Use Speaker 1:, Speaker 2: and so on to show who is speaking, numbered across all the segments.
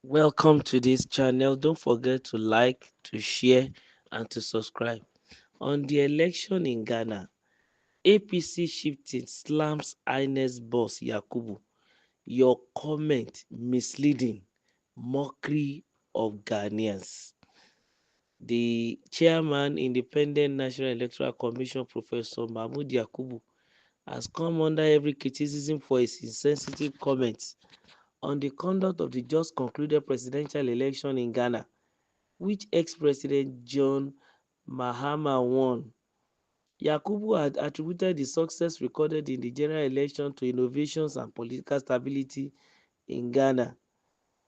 Speaker 1: Welcome to this channel. Don't forget to like, to share, and to subscribe. On the election in Ghana, APC shifting slams INEC's boss Yakubu. Your comment misleading, mockery of Ghanaians. The chairman, Independent National Electoral Commission, Professor Mahmoud Yakubu, has come under every criticism for his insensitive comments on the conduct of the just concluded presidential election in Ghana, which ex-president John Mahama won. Yakubu had attributed the success recorded in the general election to innovations and political stability in Ghana.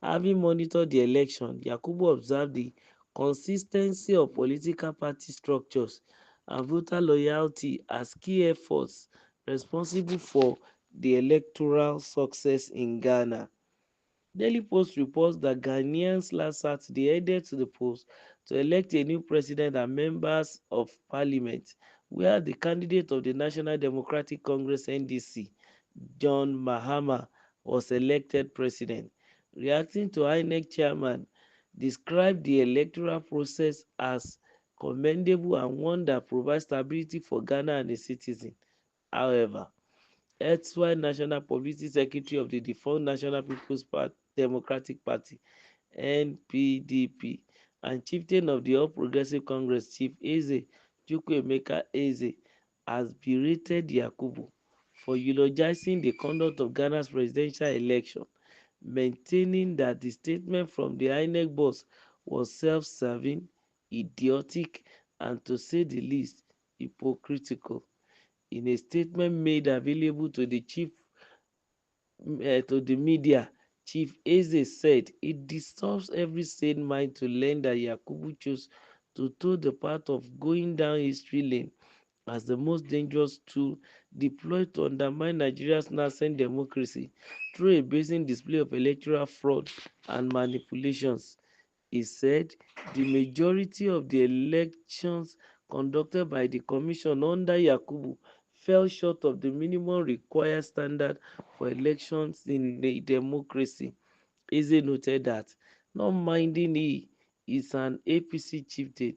Speaker 1: Having monitored the election, Yakubu observed the consistency of political party structures and voter loyalty as key efforts responsible for the electoral success in Ghana. Daily Post reports that Ghanaians last Saturday headed to the polls to elect a new president and members of parliament, where the candidate of the National Democratic Congress (NDC), John Mahama, was elected president. Reacting to INEC chairman, described the electoral process as commendable and one that provides stability for Ghana and its citizens. However, erstwhile National Publicity Secretary of the defunct National People's Democratic Party (NPDP) and chieftain of the All Progressive Congress, Chief Eze Chukwuemeka Eze, has berated Yakubu for eulogizing the conduct of Ghana's presidential election, maintaining that the statement from the INEC boss was self-serving, idiotic, and to say the least, hypocritical. In a statement made available to the media, Chief Eze said it disturbs every sane mind to learn that Yakubu chose to toe the path of going down history lane as the most dangerous tool deployed to undermine Nigeria's nascent democracy through a brazen display of electoral fraud and manipulations. He said the majority of the elections conducted by the commission under Yakubu fell short of the minimum required standard for elections in a democracy. Eze noted that, not minding he is an APC chieftain,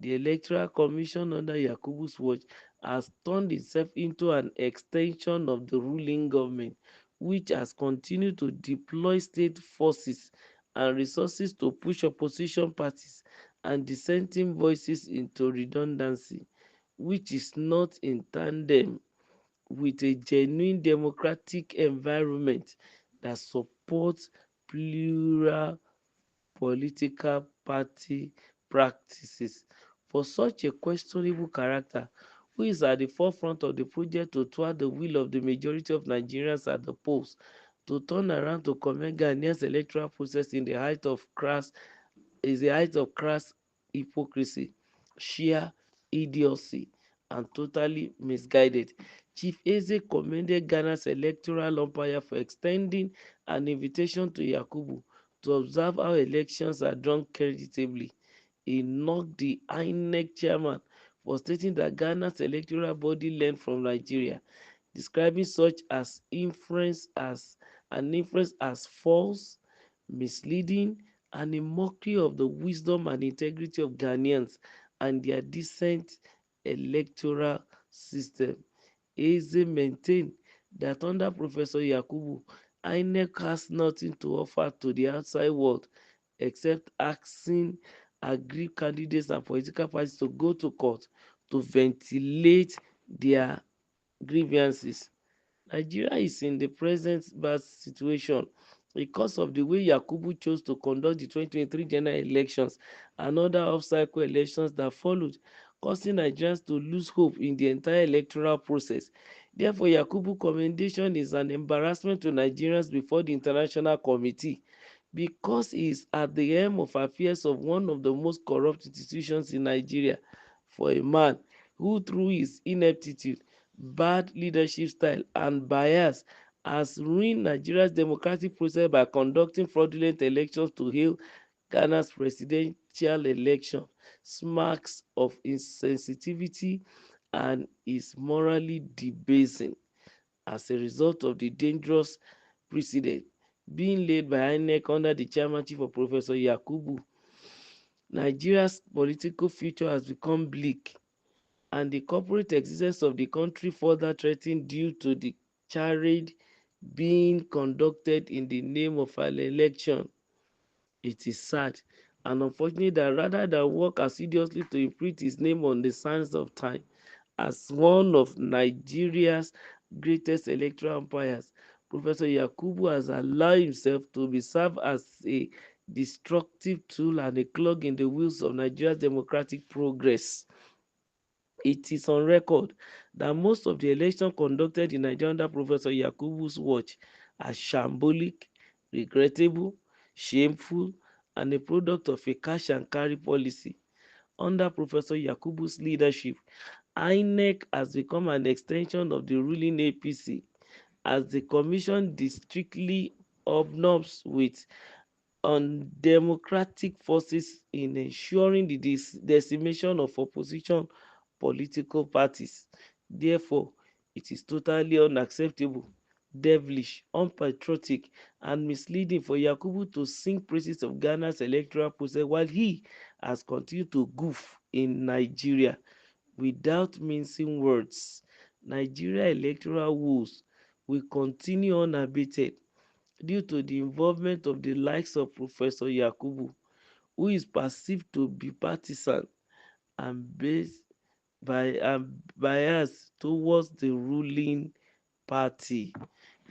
Speaker 1: the Electoral Commission under Yakubu's watch has turned itself into an extension of the ruling government, which has continued to deploy state forces and resources to push opposition parties and dissenting voices into redundancy, which is not in tandem with a genuine democratic environment that supports plural political party practices. For such a questionable character, who is at the forefront of the project to thwart the will of the majority of Nigerians at the polls, to turn around to commend Ghanaians' electoral process in the height of crass hypocrisy, sheer idiocy, and totally misguided. Chief Eze commended Ghana's electoral umpire for extending an invitation to Yakubu to observe how elections are done creditably. He knocked the INEC chairman for stating that Ghana's electoral body learned from Nigeria, describing such as inference as false, misleading, and a mockery of the wisdom and integrity of Ghanaians and their decent electoral system. Eze maintained that under Professor Yakubu, INEC has nothing to offer to the outside world except asking aggrieved candidates and political parties to go to court to ventilate their grievances. Nigeria is in the present bad situation because of the way Yakubu chose to conduct the 2023 general elections and other off-cycle elections that followed, causing Nigerians to lose hope in the entire electoral process. Therefore, Yakubu's commendation is an embarrassment to Nigerians before the international committee because he is at the helm of affairs of one of the most corrupt institutions in Nigeria. For a man who, through his ineptitude, bad leadership style, and bias, has ruined Nigeria's democratic process by conducting fraudulent elections to hail Ghana's presidential election, smacks of insensitivity and is morally debasing. As a result of the dangerous precedent, being laid by Inec under the chairmanship of Professor Yakubu, Nigeria's political future has become bleak, and the corporate existence of the country further threatened due to the charade being conducted in the name of an election. It is sad and unfortunate that rather than work assiduously to imprint his name on the sands of time as one of Nigeria's greatest electoral umpires, Professor Yakubu has allowed himself to be served as a destructive tool and a clog in the wheels of Nigeria's democratic progress. It is on record that most of the elections conducted in Nigeria under Professor Yakubu's watch are shambolic, regrettable, shameful, and a product of a cash and carry policy. Under Professor Yakubu's leadership, INEC has become an extension of the ruling APC as the commission districtly hobnobs with undemocratic forces in ensuring the decimation of opposition political parties. Therefore, it is totally unacceptable, devilish, unpatriotic, and misleading for Yakubu to sing praises of Ghana's electoral process while he has continued to goof in Nigeria. Without mincing words, Nigeria electoral woes will continue unabated due to the involvement of the likes of Professor Yakubu, who is perceived to be partisan and based and biased towards the ruling party.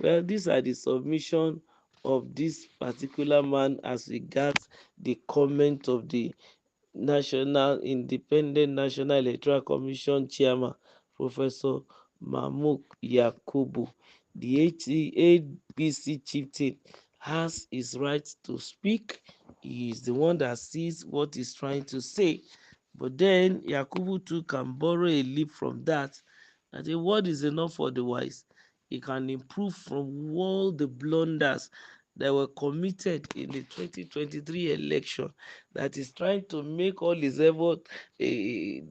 Speaker 1: Well, these are the submission of this particular man as regards the comment of the National Electoral Commission Chairman, Professor Mahmood Yakubu. The ABC chieftain has his right to speak. He is the one that sees what he's trying to say. But then Yakubu too can borrow a leap from that. That a word is enough for the wise. He can improve from all the blunders that were committed in the 2023 election, that is trying to make all his effort a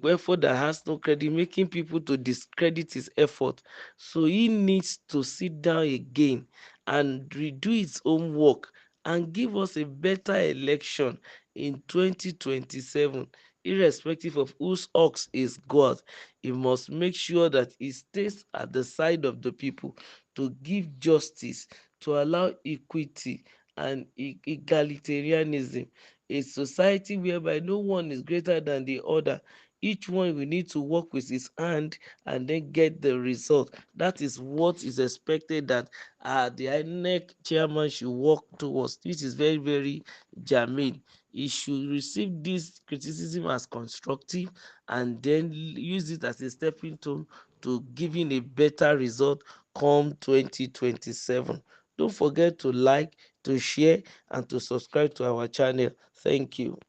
Speaker 1: effort that has no credit, making people to discredit his effort. So he needs to sit down again and redo his own work and give us a better election in 2027. Irrespective of whose ox is God, he must make sure that he stays at the side of the people to give justice, to allow equity and egalitarianism, a society whereby no one is greater than the other. Each one will need to work with his hand and then get the result. That is what is expected that the INEC chairman should work towards, which is very, very germane. He should receive this criticism as constructive and then use it as a stepping stone to giving a better result come 2027. Don't forget to like, to share, and to subscribe to our channel. Thank you.